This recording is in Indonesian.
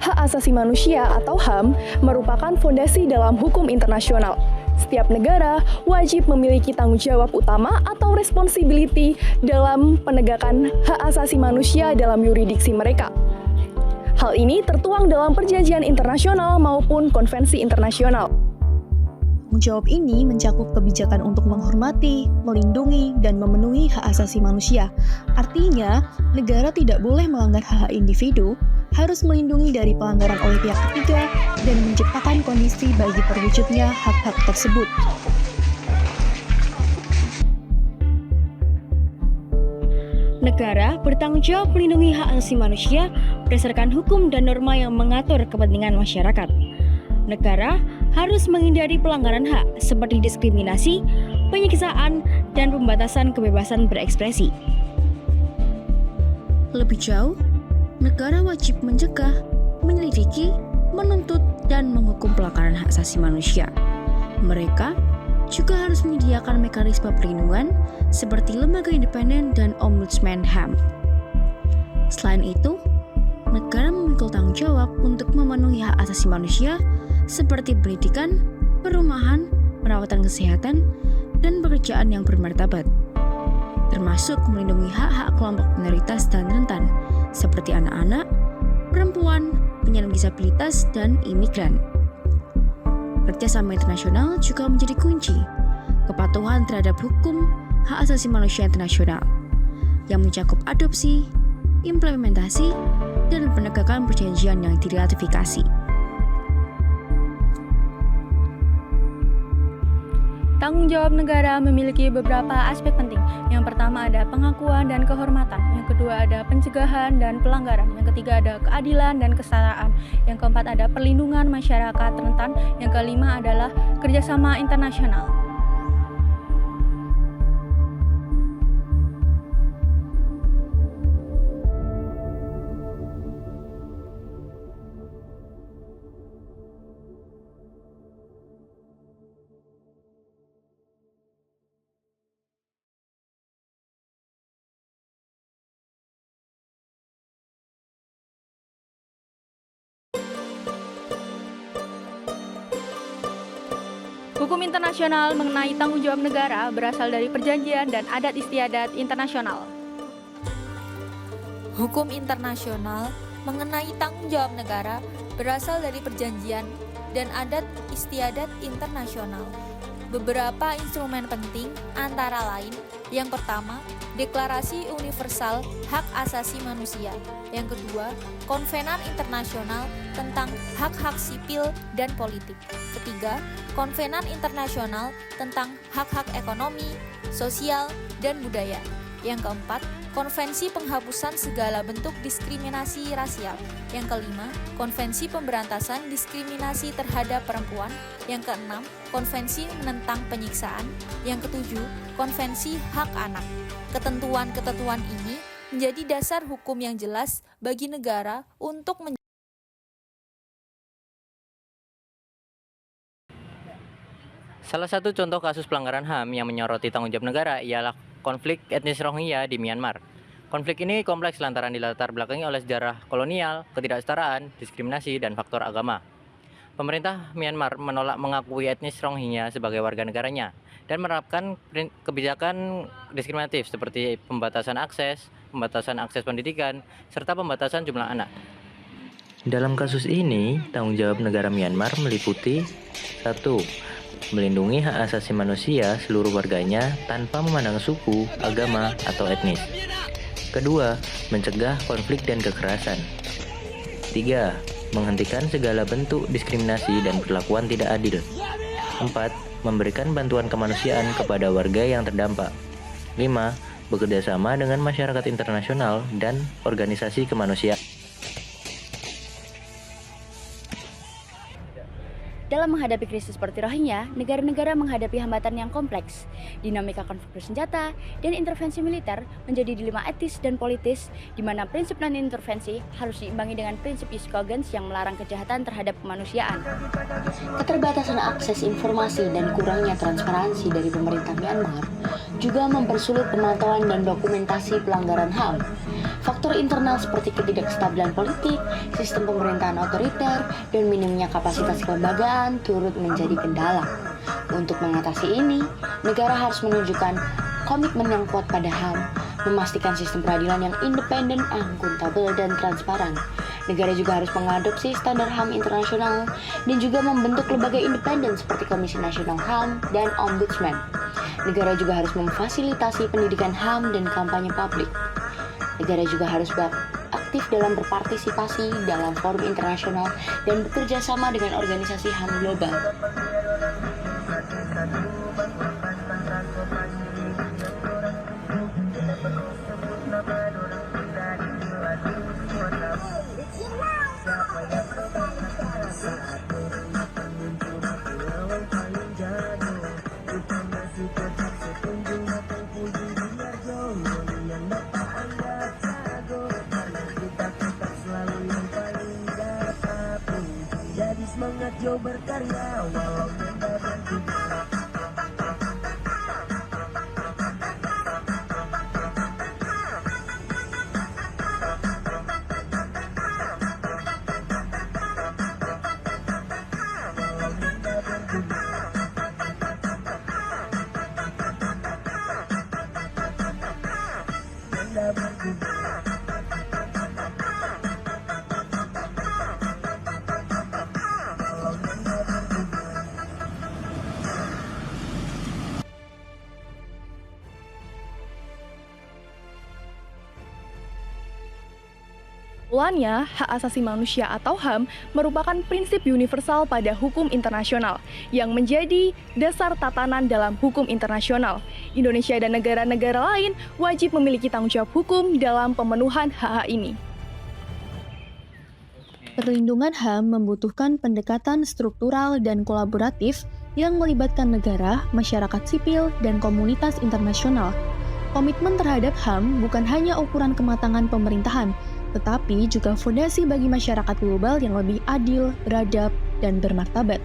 Hak asasi manusia atau HAM merupakan fondasi dalam hukum internasional. Setiap negara wajib memiliki tanggung jawab utama atau responsibility dalam penegakan hak asasi manusia dalam yurisdiksi mereka. Hal ini tertuang dalam perjanjian internasional maupun konvensi internasional. Tanggung jawab ini mencakup kebijakan untuk menghormati, melindungi, dan memenuhi hak asasi manusia. Artinya, negara tidak boleh melanggar hak-hak individu, harus melindungi dari pelanggaran oleh pihak ketiga, dan menciptakan kondisi bagi terwujudnya hak-hak tersebut. Negara bertanggung jawab melindungi hak asasi manusia berdasarkan hukum dan norma yang mengatur kepentingan masyarakat. Negara harus menghindari pelanggaran hak seperti diskriminasi, penyiksaan, dan pembatasan kebebasan berekspresi. Lebih jauh, negara wajib mencegah, menyelidiki, menuntut, dan menghukum pelanggaran hak asasi manusia. Mereka juga harus menyediakan mekanisme perlindungan seperti lembaga independen dan ombudsman HAM. Selain itu, negara memikul tanggung jawab untuk memenuhi hak asasi manusia seperti pendidikan, perumahan, perawatan kesehatan, dan pekerjaan yang bermartabat, termasuk melindungi hak-hak kelompok minoritas dan rentan, seperti anak-anak, perempuan, penyandang disabilitas, dan imigran. Kerjasama internasional juga menjadi kunci kepatuhan terhadap hukum hak asasi manusia internasional, yang mencakup adopsi, implementasi, dan penegakan perjanjian yang diratifikasi. Tanggung jawab negara memiliki beberapa aspek penting. Yang pertama ada pengakuan dan kehormatan. Yang kedua ada pencegahan dan pelanggaran. Yang ketiga ada keadilan dan kesetaraan. Yang keempat ada perlindungan masyarakat rentan. Yang kelima adalah kerjasama internasional. Hukum internasional mengenai tanggung jawab negara berasal dari perjanjian dan adat istiadat internasional. Hukum internasional mengenai tanggung jawab negara berasal dari perjanjian dan adat istiadat internasional. Beberapa instrumen penting antara lain, yang pertama, Deklarasi Universal Hak Asasi Manusia. Yang kedua, Konvenan Internasional tentang Hak-Hak Sipil dan Politik. Ketiga, Konvenan Internasional tentang Hak-Hak Ekonomi, Sosial, dan Budaya. Yang keempat, Konvensi Penghapusan Segala Bentuk Diskriminasi Rasial. Yang kelima, Konvensi Pemberantasan Diskriminasi Terhadap Perempuan. Yang keenam, Konvensi Menentang Penyiksaan. Yang ketujuh, Konvensi Hak Anak. Ketentuan-ketentuan ini menjadi dasar hukum yang jelas bagi negara untuk Salah satu contoh kasus pelanggaran HAM yang menyoroti tanggung jawab negara ialah konflik etnis Rohingya di Myanmar. Konflik ini kompleks lantaran dilatar belakangi oleh sejarah kolonial, ketidaksetaraan, diskriminasi, dan faktor agama. Pemerintah Myanmar menolak mengakui etnis Rohingya sebagai warga negaranya dan menerapkan kebijakan diskriminatif seperti pembatasan akses pendidikan, serta pembatasan jumlah anak. Dalam kasus ini, tanggung jawab negara Myanmar meliputi 1. Melindungi hak asasi manusia seluruh warganya tanpa memandang suku, agama, atau etnis. Kedua, mencegah konflik dan kekerasan. 3. Menghentikan segala bentuk diskriminasi dan perlakuan tidak adil. 4. Memberikan bantuan kemanusiaan kepada warga yang terdampak. 5. Bekerjasama dengan masyarakat internasional dan organisasi kemanusiaan. Dalam menghadapi krisis seperti Rohingya, negara-negara menghadapi hambatan yang kompleks. Dinamika konflik bersenjata dan intervensi militer menjadi dilema etis dan politis, di mana prinsip non-intervensi harus diimbangi dengan prinsip jus cogens yang melarang kejahatan terhadap kemanusiaan. Keterbatasan akses informasi dan kurangnya transparansi dari pemerintah Myanmar juga mempersulit pemantauan dan dokumentasi pelanggaran HAM. Faktor internal seperti ketidakstabilan politik, sistem pemerintahan otoriter, dan minimnya kapasitas kelembagaan turut menjadi kendala. Untuk mengatasi ini, negara harus menunjukkan komitmen yang kuat pada HAM, memastikan sistem peradilan yang independen, akuntabel, dan transparan. Negara juga harus mengadopsi standar HAM internasional dan juga membentuk lembaga independen seperti Komisi Nasional HAM dan Ombudsman. Negara juga harus memfasilitasi pendidikan HAM dan kampanye publik. Negara juga harus aktif dalam berpartisipasi dalam forum internasional dan bekerja sama dengan organisasi HAM global. Kesimpulannya, hak asasi manusia atau HAM merupakan prinsip universal pada hukum internasional yang menjadi dasar tatanan dalam hukum internasional. Indonesia dan negara-negara lain wajib memiliki tanggung jawab hukum dalam pemenuhan hak-hak ini. Perlindungan HAM membutuhkan pendekatan struktural dan kolaboratif yang melibatkan negara, masyarakat sipil, dan komunitas internasional. Komitmen terhadap HAM bukan hanya ukuran kematangan pemerintahan, tetapi juga fondasi bagi masyarakat global yang lebih adil, beradab, dan bermartabat.